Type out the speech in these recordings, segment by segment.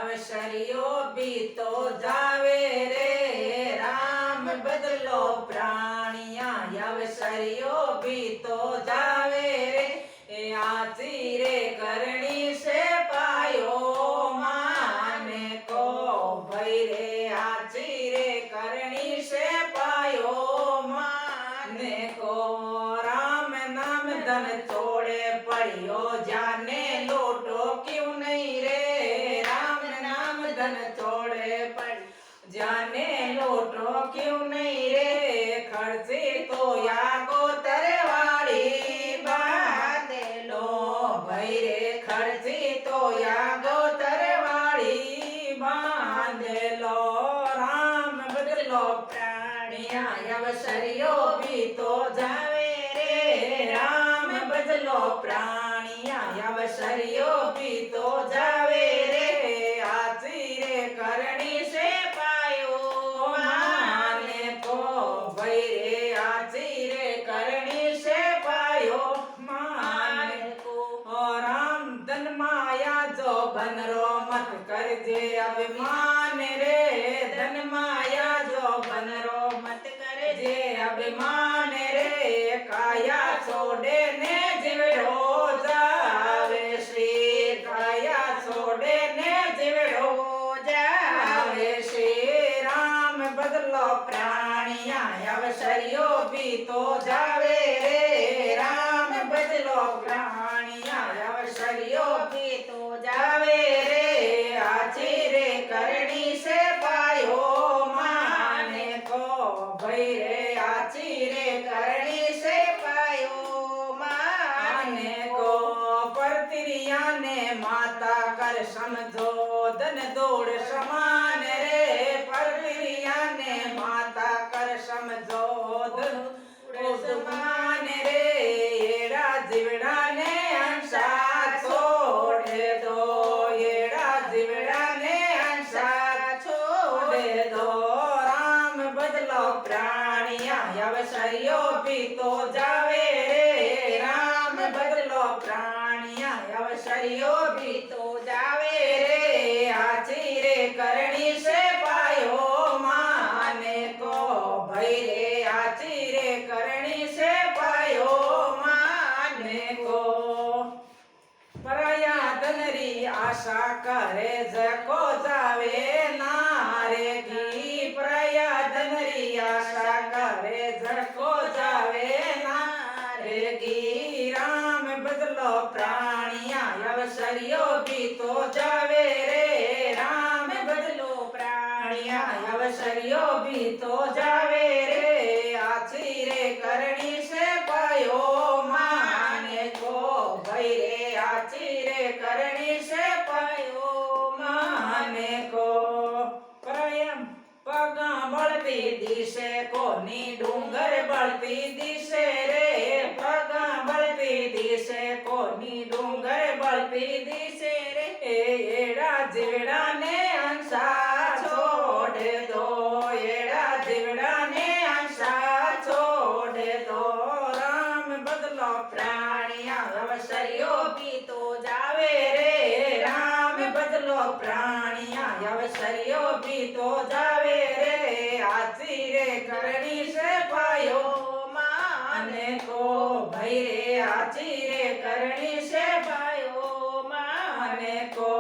अवसरियो भी तो जावे रे राम बदलो प्राणिया अवसरियो भी तो जावे रे आची रे करणी से पायो माने को भई रे आची रे करणी से पायो माने को राम नाम धन छोड़े पड़ियो जाने लोटो क्यों नहीं रे राम नाम धन छोड़े पड़ जाने लोटो क्यों नहीं रे खर्चे तो या को तरवाड़ी बांधे लो भई रे खर्चे तो या गो तरवाड़ी बांधे लो राम बदलो प्राणिया अवसरियो भी तो जावे रे राम बदलो प्राणिया अवसरियो भी तो जावे रे आची रे करणी से पायो माने को भई रे आची रे करणी से पायो माने को राम धन माया जो बनरो मत करजे अभिमान रे धन माया जो बनरो मत करजे अभिमान रे काया छोड़े ने जीवड़ो जावे श्री काया छोड़े ने जीवड़ो जावे श्री राम बदलो प्राणिया अवसरियो भी तो जावे रे राम बदलो प्राणिया अवसरियो भी तो जावे रे आची रे करणी से पायो माने को भई रे आची रे करणी से पायो माने को परतिरिया ने माता कर समझो धन दौड़ समान रे परतिरिया ने माता कर समझो धन समान रे एड़ा जीवड़ा ने अंशा छोड़ दो एड़ा जीवड़ा ने अंशा छोड़ दो राम बदलो प्राणिया अवसरियो भी तो जावे रे राम बदलो प्राणिया अवसरियो भी तो जावे रे आची रे करणी से पायो माने को भई रे आची रे करणी से पायो माने को पराया धनरी आशा करे जको जावे नारे की पराया धनरी आशा करे जको जावे नारे की राम बदलो प्राणिया अवसरियो भी तो जावे रे राम बदलो प्राणिया अवसरियो भी तो जावे रे आची रे करणी से पायो माने को भई रे आची रे करणी से पायो माने को प्रयम पगा बढ़ती दिशे कोनी डूंगर बढ़ती दिशे रे पगा बढ़ती दिशे कोनी डूंगर बढ़ती दिशे रे एड़ा जीवड़ा ने अंशा छोड़ दो एड़ा जीवड़ा ने अंशा छोड़ दो राम बदलो प्राणिया अवसरियो भी तो जावे रे राम बदलो प्राणिया अवसरियो भी तो जावे रे आची रे करणी से पायो माने को भई रे आची रे करणी से पायो माने को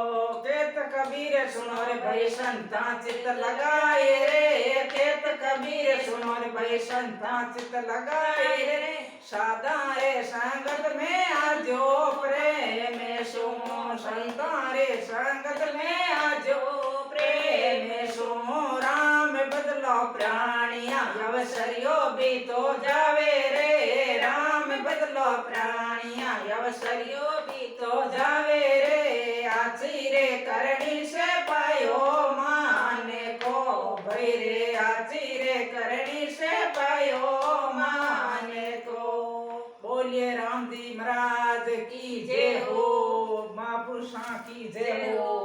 केत कबीर सुनो रे भाई संता चित लगाए रे केत कबीर सुनो रे भाई संता चित लगाए रे सादा रे संगत में आजो प्रेम सुमो संता रे संगत में आजो प्रेम सुमो राम बदलो प्राणिया अवसरियो भी तो जावे रे राम बदलो प्राणिया अवसरियो भी तो जावे रे आची रे करणी से पायो माने को भई रे आची रे करणी से पायो माने को बोलिए रामजी महाराज की जय हो महापुरुषों की जय हो।